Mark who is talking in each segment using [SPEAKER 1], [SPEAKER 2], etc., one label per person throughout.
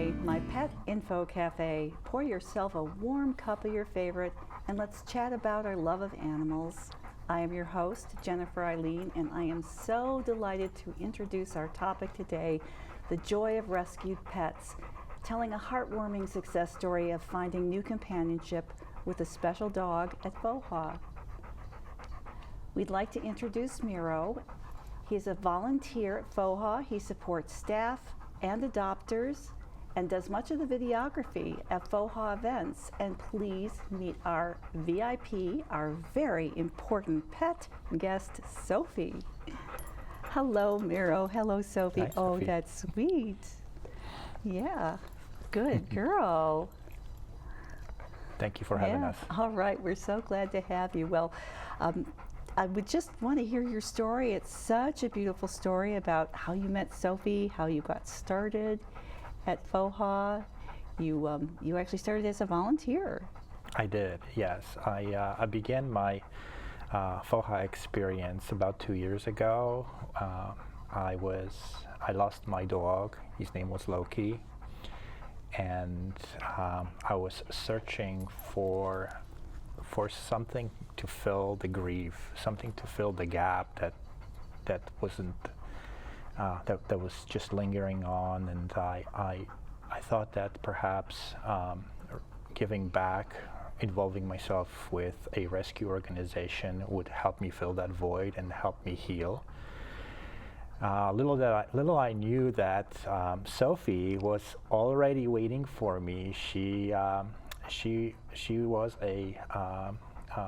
[SPEAKER 1] Cafe, my pet info cafe. Pour yourself a warm cup of your favorite and let's chat about our love of animals. I am your host, Jennifer Eileen, and I am so delighted to introduce our topic today, the joy of rescued pets, telling a heartwarming success story of finding new companionship with a special dog at FOHA. We'd like to introduce Miro. He's a volunteer at FOHA. He supports staff and adopters and does much of the videography at FOHA events. And please meet our VIP, our very important pet guest, Sophie. Hello, Miro. Hello, Sophie.
[SPEAKER 2] Hi,
[SPEAKER 1] Oh,
[SPEAKER 2] Sophie.
[SPEAKER 1] that's sweet. Yeah, good girl.
[SPEAKER 2] Thank you for having us.
[SPEAKER 1] All right, we're so glad to have you. Well, I would just want to hear your story. It's such a beautiful story about how you met Sophie, how you got started at FOHA. You actually started as a volunteer.
[SPEAKER 2] I did, yes. I began my FOHA experience about 2 years ago. I lost my dog. His name was Loki, and I was searching for something to fill the grief, something to fill the gap that wasn't that was just lingering on, and I thought that perhaps giving back, involving myself with a rescue organization would help me fill that void and help me heal. Little I knew that Sophie was already waiting for me. She was a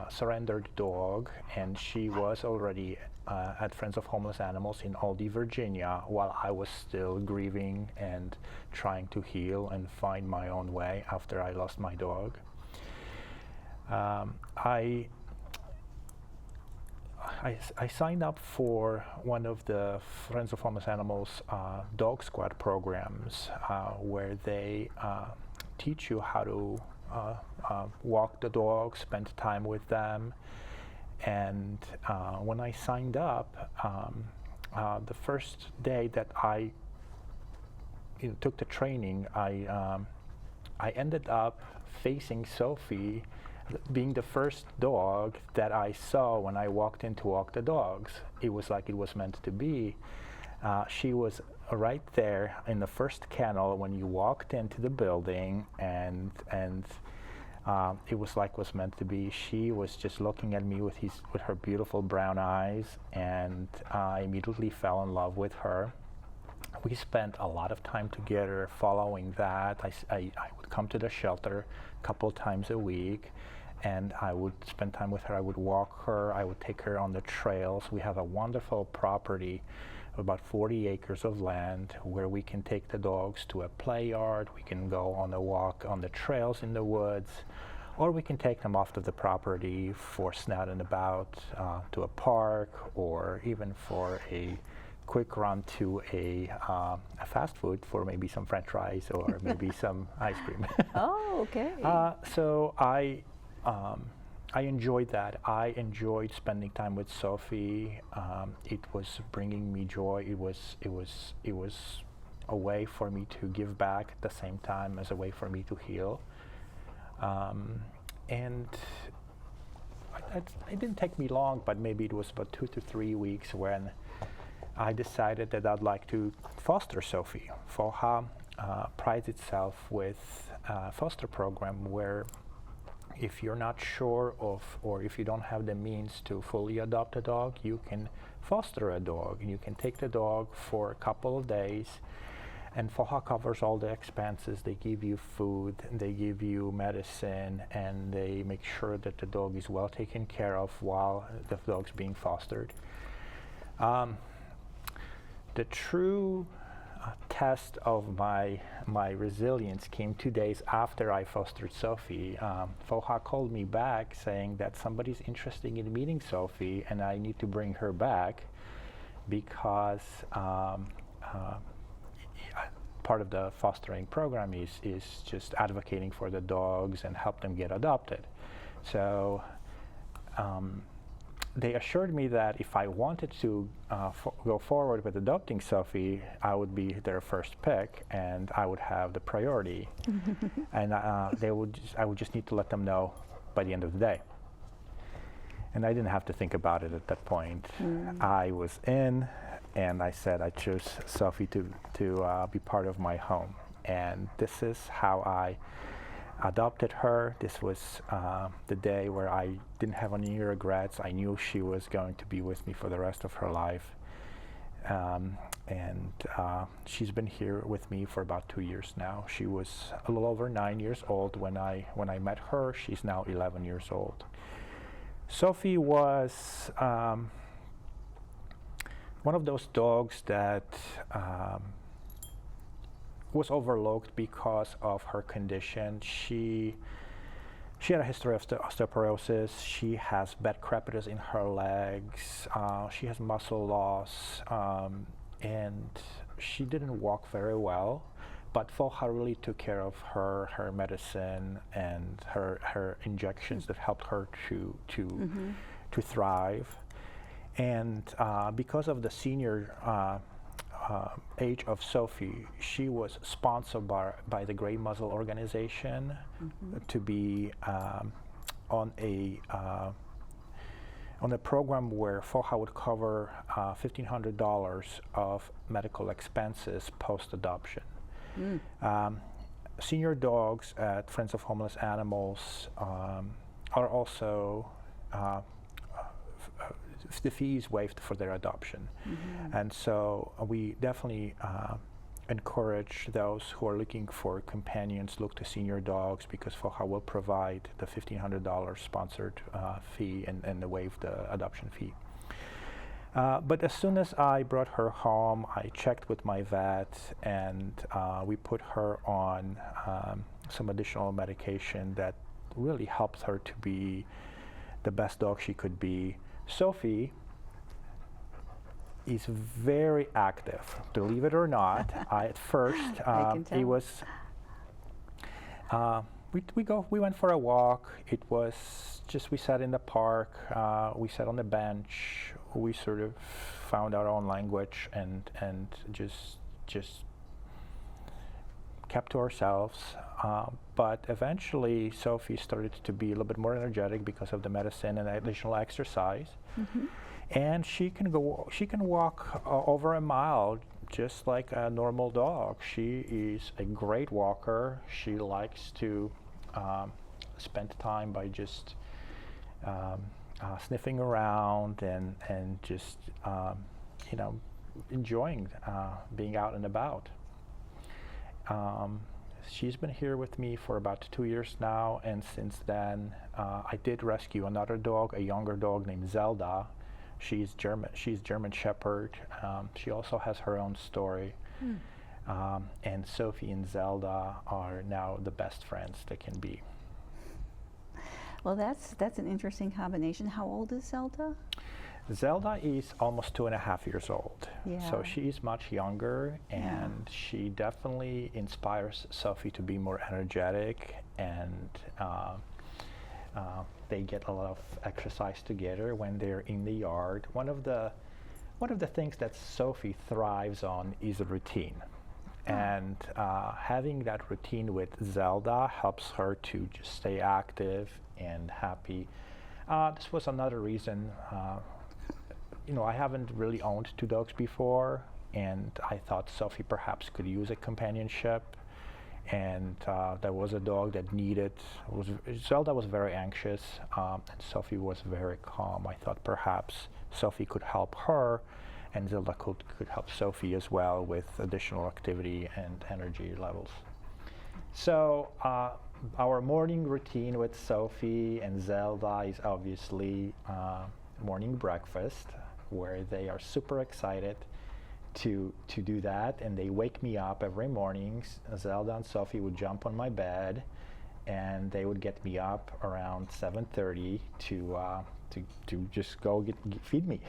[SPEAKER 2] surrendered dog, and she was already at Friends of Homeless Animals in Aldie, Virginia, while I was still grieving and trying to heal and find my own way after I lost my dog. I signed up for one of the Friends of Homeless Animals Dog Squad programs where they teach you how to walk the dogs, spend time with them. And when I signed up, the first day that I took the training, I ended up facing Sophie, being the first dog that I saw when I walked in to walk the dogs. It was like it was meant to be. She was right there in the first kennel when you walked into the building, and it was like it was meant to be. She was just looking at me with her beautiful brown eyes, and I immediately fell in love with her. We spent a lot of time together following that. I would come to the shelter a couple times a week, and I would spend time with her. I would walk her. I would take her on the trails. We have a wonderful property, about 40 acres of land, where we can take the dogs to a play yard. We can go on a walk on the trails in the woods, or we can take them off to the property for snouting about to a park, or even for a quick run to a fast food for maybe some French fries or maybe some ice cream.
[SPEAKER 1] Oh, okay.
[SPEAKER 2] So I enjoyed that. I enjoyed spending time with Sophie. It was bringing me joy. It was a way for me to give back at the same time as a way for me to heal. And it didn't take me long, but maybe it was about 2 to 3 weeks when I decided that I'd like to foster Sophie. FOHA prides itself with a foster program where if you're not sure of, or if you don't have the means to fully adopt a dog, you can foster a dog. You can take the dog for a couple of days, and FOHA covers all the expenses. They give you food, they give you medicine, and they make sure that the dog is well taken care of while the dog's being fostered. The true test of my resilience came 2 days after I fostered Sophie. FOHA called me back saying that somebody's interested in meeting Sophie and I need to bring her back because part of the fostering program is just advocating for the dogs and help them get adopted. So they assured me that if I wanted to go forward with adopting Sophie, I would be their first pick and I would have the priority. And I would just need to let them know by the end of the day. And I didn't have to think about it at that point. I was in, and I said I chose Sophie to be part of my home. And this is how I adopted her. This was the day where I didn't have any regrets. I knew she was going to be with me for the rest of her life. And she's been here with me for about 2 years now. She was a little over 9 years old when I met her. She's now 11 years old. Sophie was one of those dogs that was overlooked because of her condition. She had a history of osteoporosis. She has bad crepitus in her legs. She has muscle loss, and she didn't walk very well. But FOHA really took care of her medicine and her injections that helped her to thrive. And because of the senior age of Sophie, she was sponsored by the Gray Muzzle organization to be on a program where FOHA would cover $1,500 of medical expenses post-adoption. Senior dogs at Friends of Homeless Animals are also the fees waived for their adoption. And so we definitely encourage those who are looking for companions, look to senior dogs, because FOHA will provide the $1,500 sponsored fee and waive the adoption fee. But as soon as I brought her home, I checked with my vet, and we put her on some additional medication that really helped her to be the best dog she could be. Sophie is very active, believe it or not. At first, it was we went for a walk. It was just, we sat in the park, we sat on the bench, we sort of found our own language and just kept to ourselves. But eventually Sophie started to be a little bit more energetic because of the medicine and additional exercise. And she can walk over a mile just like a normal dog. She is a great walker. She likes to spend time by just sniffing around and just enjoying being out and about. She's been here with me for about 2 years now, and since then I did rescue another dog, a younger dog named Zelda. She's German Shepherd. She also has her own story. And Sophie and Zelda are now the best friends they can be.
[SPEAKER 1] Well, that's an interesting combination. How old is Zelda?
[SPEAKER 2] Zelda is almost 2.5 years old.
[SPEAKER 1] Yeah.
[SPEAKER 2] So she is much younger, and she definitely inspires Sophie to be more energetic, and they get a lot of exercise together when they're in the yard. One of the things that Sophie thrives on is a routine. And having that routine with Zelda helps her to just stay active and happy. This was another reason, I haven't really owned 2 dogs before, and I thought Sophie perhaps could use a companionship. And there was a dog that Zelda was very anxious, and Sophie was very calm. I thought perhaps Sophie could help her, and Zelda could help Sophie as well with additional activity and energy levels. So our morning routine with Sophie and Zelda is obviously morning breakfast, where they are super excited to do that, and they wake me up every morning. Zelda and Sophie would jump on my bed, and they would get me up around 7:30 to just go feed me.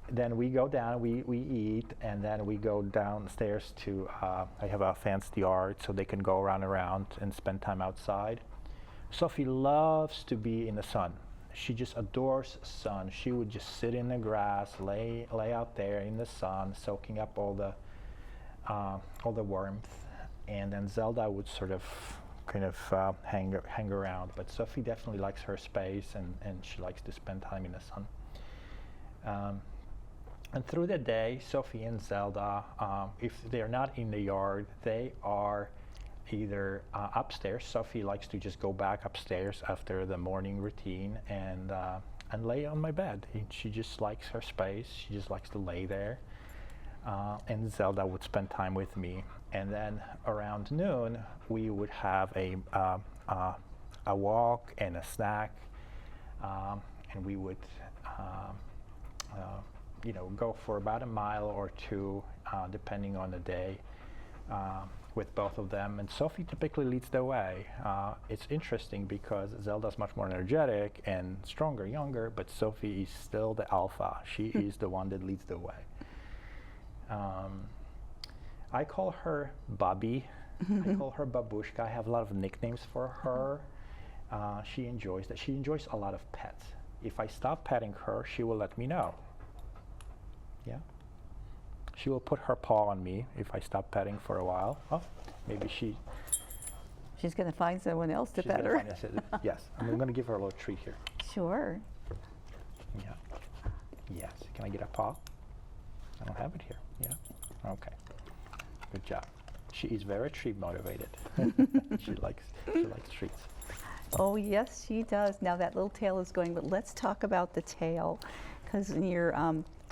[SPEAKER 2] Then we go down, we eat, and then we go downstairs to, I have a fenced yard so they can go around and spend time outside. Sophie loves to be in the sun. she just adores sun. She would just sit in the grass, lay out there in the sun, soaking up all the warmth, and then Zelda would sort of kind of hang around. But Sophie definitely likes her space, and she likes to spend time in the sun. And through the day, Sophie and Zelda, if they're not in the yard, they are either upstairs. Sophie likes to just go back upstairs after the morning routine and lay on my bed. She just likes her space. She just likes to lay there. And Zelda would spend time with me. And then around noon, we would have a walk and a snack, and we would go for about a mile or two, depending on the day, with both of them. And Sophie typically leads the way. It's interesting because Zelda's much more energetic and stronger, younger, but Sophie is still the alpha. She is the one that leads the way. I call her Bobby. I call her Babushka. I have a lot of nicknames for her. She enjoys that. She enjoys a lot of pets. If I stop petting her, she will let me know. Yeah. She will put her paw on me if I stop petting for a while. Oh, maybe
[SPEAKER 1] she's going to find someone else to pet her.
[SPEAKER 2] Yes, I'm going to give her a little treat here.
[SPEAKER 1] Sure.
[SPEAKER 2] Yeah. Yes. Can I get a paw? I don't have it here. Yeah. Okay. Good job. She is very treat motivated. She likes treats.
[SPEAKER 1] Oh yes, she does. Now that little tail is going, but let's talk about the tail, because in your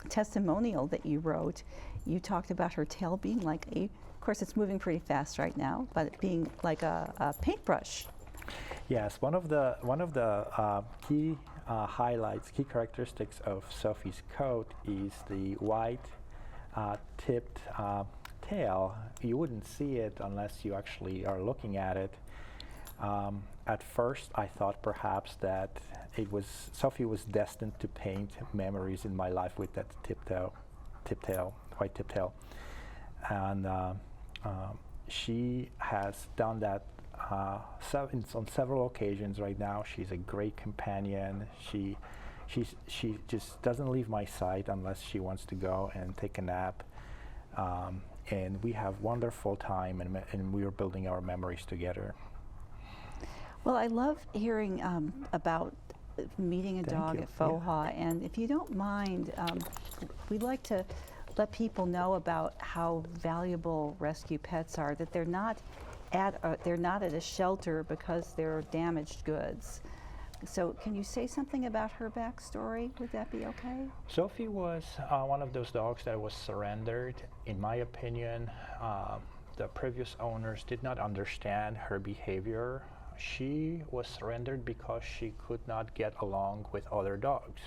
[SPEAKER 1] testimonial that you wrote, you talked about her tail being like of course it's moving pretty fast right now, but it being like a paintbrush.
[SPEAKER 2] Yes, one of the key highlights, key characteristics of Sophie's coat is the white tipped tail. You wouldn't see it unless you actually are looking at it. At first, I thought perhaps that Sophie was destined to paint memories in my life with that white tip tail, and she has done that on several occasions right now. She's a great companion. She just doesn't leave my sight unless she wants to go and take a nap. And we have wonderful time, and we are building our memories together.
[SPEAKER 1] Well, I love hearing about meeting a dog at FOHA, and if you don't mind, we'd like to let people know about how valuable rescue pets are, that they're not at a shelter because they're damaged goods. So can you say something about her backstory? Would that be okay?
[SPEAKER 2] Sophie was one of those dogs that was surrendered. In my opinion, the previous owners did not understand her behavior. She was surrendered because she could not get along with other dogs.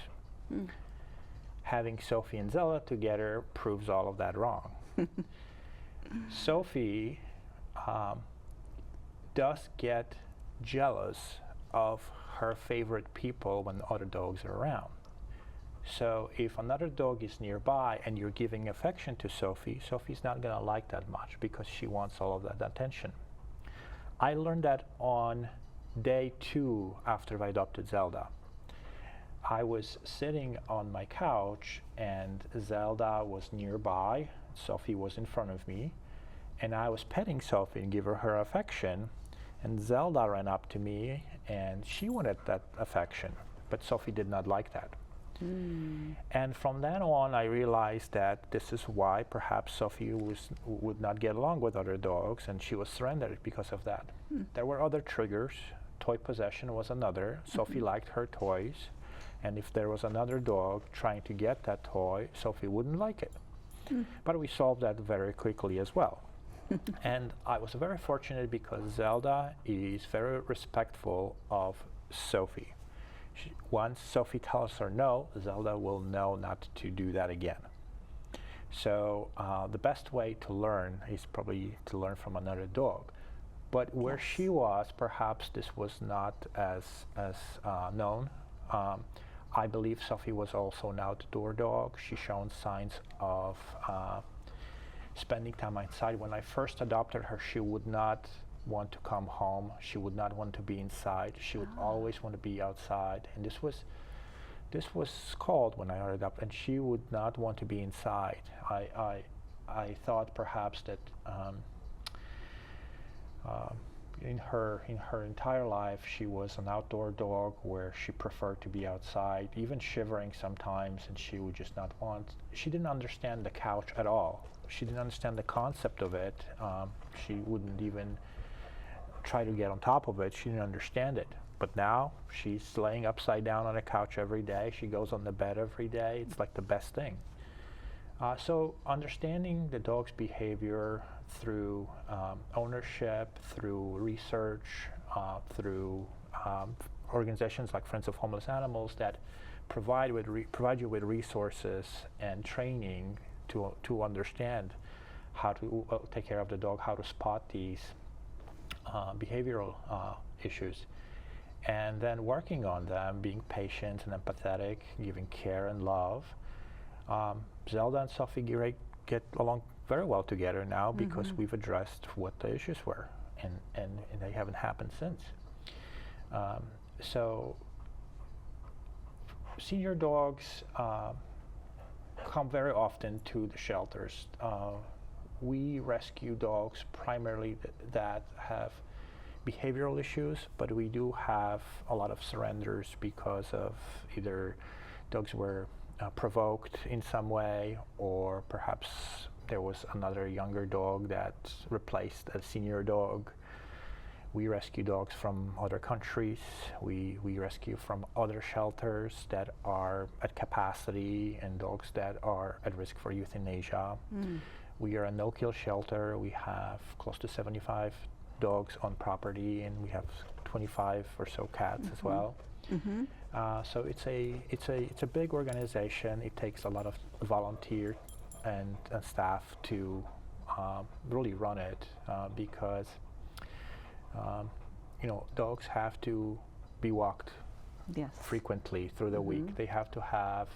[SPEAKER 2] Having Sophie and Zella together proves all of that wrong. Sophie does get jealous of her favorite people when other dogs are around. So if another dog is nearby and you're giving affection to Sophie, Sophie's not going to like that much because she wants all of that attention. I learned that on day 2 after I adopted Zelda. I was sitting on my couch and Zelda was nearby. Sophie was in front of me, and I was petting Sophie and giving her affection, and Zelda ran up to me and she wanted that affection, but Sophie did not like that. And from then on, I realized that this is why perhaps Sophie would not get along with other dogs, and she was surrendered because of that. There were other triggers. Toy possession was another. Sophie liked her toys, and if there was another dog trying to get that toy, Sophie wouldn't like it. But we solved that very quickly as well. And I was very fortunate because Zelda is very respectful of Sophie. Once Sophie tells her no, Zelda will know not to do that again. So the best way to learn is probably to learn from another dog. But where she was, perhaps this was not as known. I believe Sophie was also an outdoor dog. She showed signs of spending time outside. When I first adopted her, she would not want to come home. She would not want to be inside. She would always want to be outside. And this was cold when I heard up, and she would not want to be inside. I thought perhaps that in her entire life she was an outdoor dog where she preferred to be outside, even shivering sometimes, and she would just not want. She didn't understand the couch at all. She didn't understand the concept of it. She wouldn't even try to get on top of it. She didn't understand it. But now she's laying upside down on a couch every day. She goes on the bed every day. It's like the best thing. So understanding the dog's behavior through ownership, through research, through organizations like Friends of Homeless Animals that provide you with resources and training to understand how to take care of the dog, how to spot these behavioral issues, and then working on them, being patient and empathetic, giving care and love. Zelda and Sophie get along very well together now because we've addressed what the issues were, and they haven't happened since. So senior dogs come very often to the shelters. We rescue dogs primarily that have behavioral issues, but we do have a lot of surrenders because of either dogs were provoked in some way, or perhaps there was another younger dog that replaced a senior dog. We rescue dogs from other countries. We rescue from other shelters that are at capacity and dogs that are at risk for euthanasia. We are a no-kill shelter. We have close to 75 dogs on property, and we have 25 or so cats as well. So it's a big organization. It takes a lot of volunteer and staff to really run it because dogs have to be walked frequently through the week. They have to have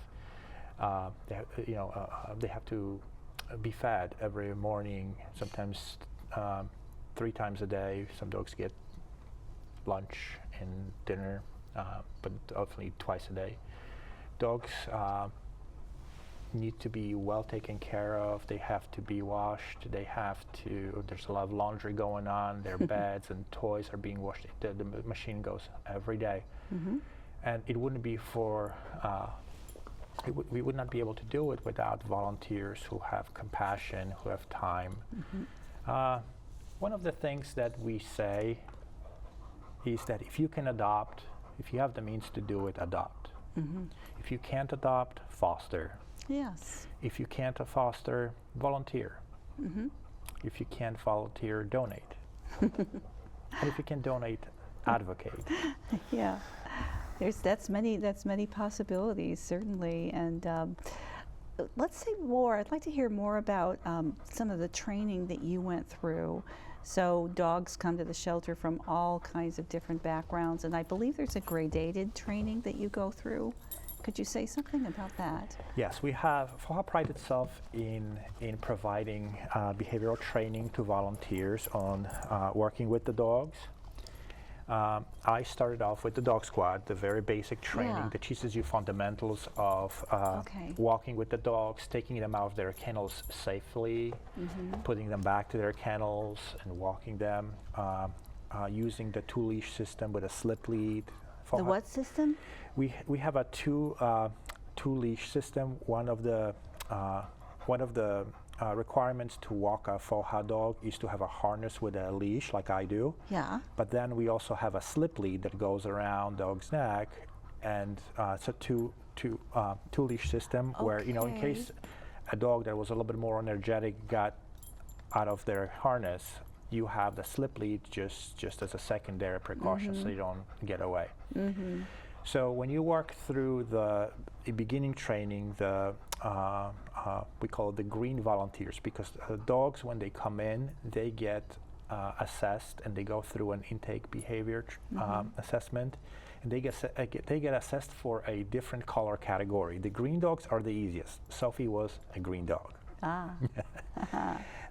[SPEAKER 2] they have to be fed every morning, sometimes 3 times a day. Some dogs get lunch and dinner, but hopefully twice a day. Dogs need to be well taken care of. They have to be washed. There's a lot of laundry going on. Their beds and toys are being washed. The machine goes every day. And it wouldn't be we would not be able to do it without volunteers who have compassion, who have time. One of the things that we say is that if you can adopt, if you have the means to do it, adopt. If you can't adopt, foster.
[SPEAKER 1] Yes.
[SPEAKER 2] If you can't foster, volunteer. If you can't volunteer, donate. And if you can donate, advocate.
[SPEAKER 1] Yeah. That's many possibilities, certainly. And let's say more. I'd like to hear more about some of the training that you went through. So dogs come to the shelter from all kinds of different backgrounds, and I believe there's a gradated training that you go through. Could you say something about that?
[SPEAKER 2] Yes, we have. FOHA prides itself in providing behavioral training to volunteers on working with the dogs. I started off with the dog squad, the very basic training that teaches you fundamentals of walking with the dogs, taking them out of their kennels safely, putting them back to their kennels and walking them, using the 2-leash system with a slip lead.
[SPEAKER 1] The what system?
[SPEAKER 2] We have a two-leash system. One of the requirements to walk a FOHA dog is to have a harness with a leash, like I do.
[SPEAKER 1] Yeah.
[SPEAKER 2] But then we also have a slip lead that goes around dog's neck, and it's a two-leash system where in case a dog that was a little bit more energetic got out of their harness, you have the slip lead just as a secondary precaution so you don't get away. So when you work through the beginning training, we call it the green volunteers, because dogs, when they come in, they get assessed and they go through an intake behavior assessment, and they get assessed for a different color category. The green dogs are the easiest. Sophie was a green dog.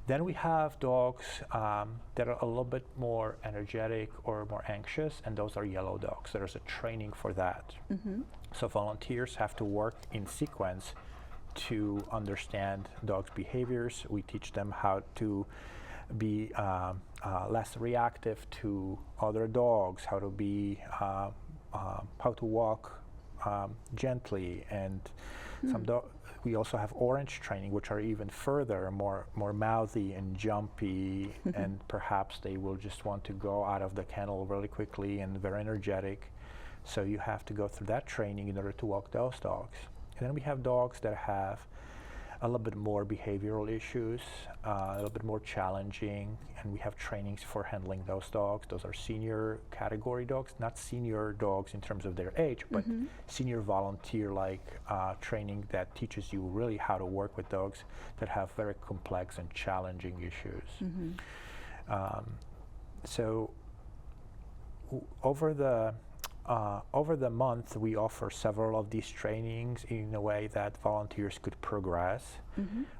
[SPEAKER 2] Then we have dogs that are a little bit more energetic or more anxious, and those are yellow dogs. There's a training for that. So volunteers have to work in sequence to understand dogs' behaviors. We teach them how to be less reactive to other dogs, how to be how to walk gently, and we also have orange training, which are even further, more mouthy and jumpy, and perhaps they will just want to go out of the kennel really quickly and very energetic. So you have to go through that training in order to walk those dogs. And then we have dogs that have a little bit more behavioral issues, a little bit more challenging, and we have trainings for handling those dogs. Those are senior category dogs, not senior dogs in terms of their age, but senior volunteer-like training that teaches you really how to work with dogs that have very complex and challenging issues. So over the month, we offer several of these trainings in a way that volunteers could progress.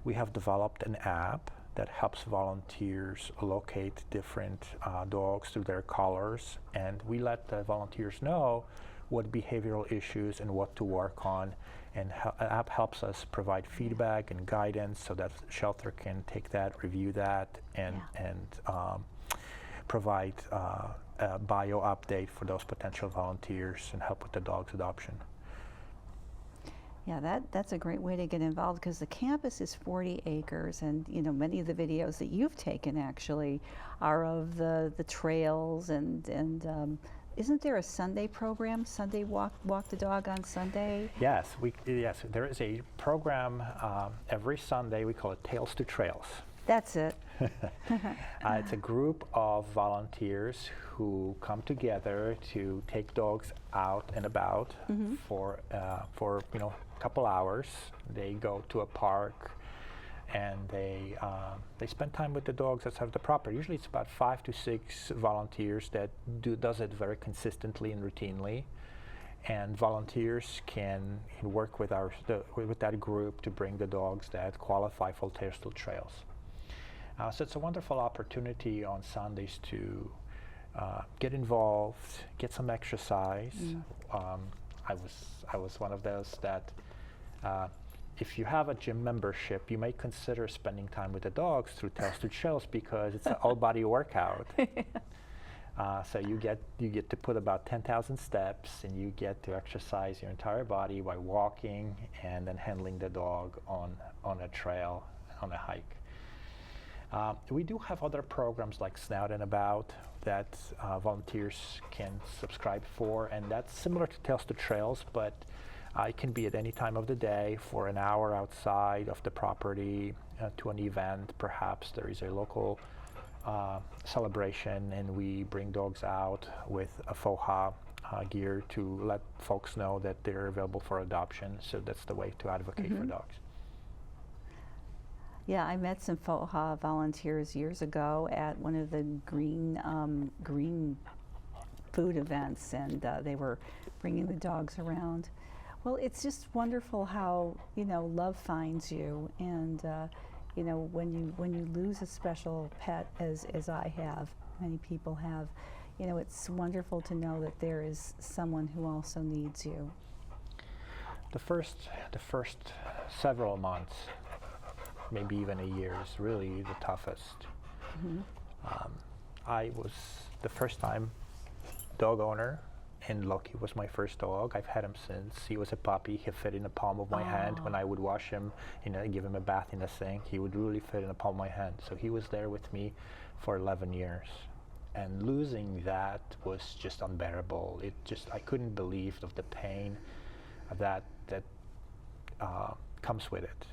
[SPEAKER 2] We have developed an app that helps volunteers locate different dogs through their collars, and we let the volunteers know what behavioral issues and what to work on. And an app helps us provide feedback and guidance so that the shelter can take that, review that, and provide a bio update for those potential volunteers and help with the dog's adoption.
[SPEAKER 1] Yeah, that's a great way to get involved, because the campus is 40 acres, and many of the videos that you've taken actually are of the trails, and isn't there a Sunday program? Sunday walk the dog on Sunday?
[SPEAKER 2] Yes, there is a program every Sunday. We call it Tails to Trails.
[SPEAKER 1] That's it.
[SPEAKER 2] It's a group of volunteers who come together to take dogs out and about for a couple hours. They go to a park and they spend time with the dogs outside of the property. Usually it's about 5 to 6 volunteers that does it very consistently and routinely. And volunteers can work with with that group to bring the dogs that qualify for Tails to Trails. So it's a wonderful opportunity on Sundays to get involved, get some exercise. I was one of those that if you have a gym membership, you may consider spending time with the dogs through Tails to Trails, because it's an all-body workout. So you get to put about 10,000 steps, and you get to exercise your entire body by walking and then handling the dog on a trail, on a hike. We do have other programs like Snout and About that volunteers can subscribe for, and that's similar to Tails to Trails, but it can be at any time of the day for an hour outside of the property to an event. Perhaps there is a local celebration, and we bring dogs out with a FOHA gear to let folks know that they're available for adoption. So that's the way to advocate for dogs.
[SPEAKER 1] Yeah, I met some FOHA volunteers years ago at one of the green food events, and they were bringing the dogs around. Well, it's just wonderful how love finds you, and when you lose a special pet, as I have, many people have, it's wonderful to know that there is someone who also needs you.
[SPEAKER 2] The first several months, maybe even a year, is really the toughest. I was the first time dog owner, and Loki was my first dog. I've had him since he was a puppy. He fit in the palm of my hand. When I would wash him, give him a bath in the sink, he would really fit in the palm of my hand. So he was there with me for 11 years. And losing that was just unbearable. I couldn't believe of the pain that comes with it.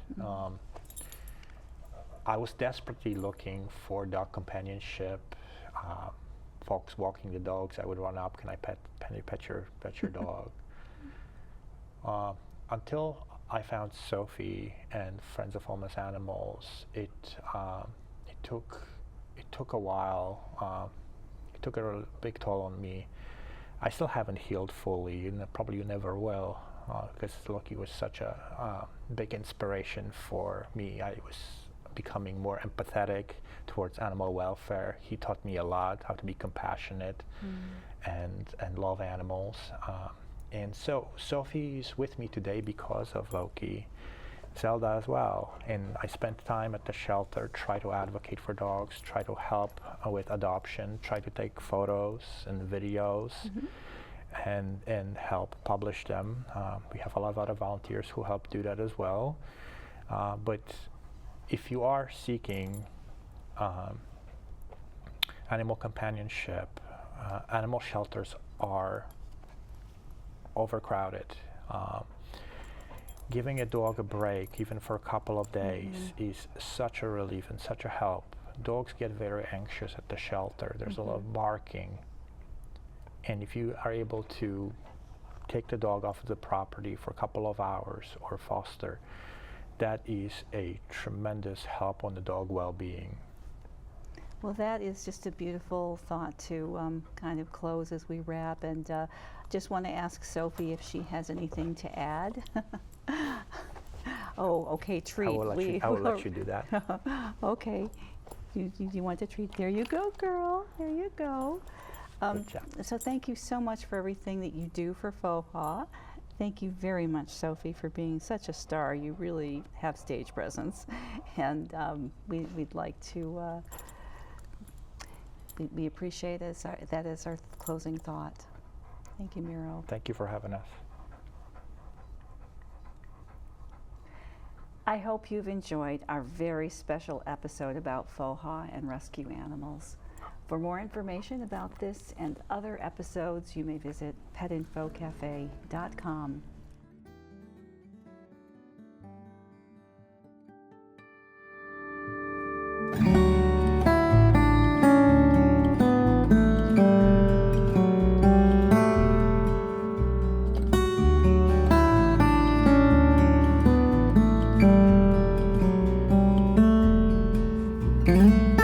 [SPEAKER 2] I was desperately looking for dog companionship. Folks walking the dogs, I would run up, can I pet your dog? Until I found Sophie and Friends of Homeless Animals, it took a while. It took a big toll on me. I still haven't healed fully, and probably never will, because Loki was such a big inspiration for me. becoming more empathetic towards animal welfare. He taught me a lot, how to be compassionate and love animals. And so Sophie's with me today because of Loki. Zelda as well. And I spent time at the shelter, try to advocate for dogs, try to help with adoption, try to take photos and videos and help publish them. We have a lot of other volunteers who help do that as well. But if you are seeking animal companionship, animal shelters are overcrowded. Giving a dog a break, even for a couple of days, is such a relief and such a help. Dogs get very anxious at the shelter. There's a lot of barking. And if you are able to take the dog off of the property for a couple of hours or foster, that is a tremendous help on the dog well-being.
[SPEAKER 1] Well, that is just a beautiful thought to kind of close as we wrap. And just want to ask Sophie if she has anything to add. Oh, okay, treat.
[SPEAKER 2] I will let you do that.
[SPEAKER 1] Okay. You want a treat? There you go, girl. There you go.
[SPEAKER 2] Good job.
[SPEAKER 1] So thank you so much for everything that you do for FOHA. Thank you very much, Sophie, for being such a star. You really have stage presence. And we'd like to, we appreciate that as our closing thought. Thank you, Miro.
[SPEAKER 2] Thank you for having us.
[SPEAKER 1] I hope you've enjoyed our very special episode about FOHA and rescue animals. For more information about this and other episodes, you may visit petinfocafe.com.
[SPEAKER 3] Mm-hmm.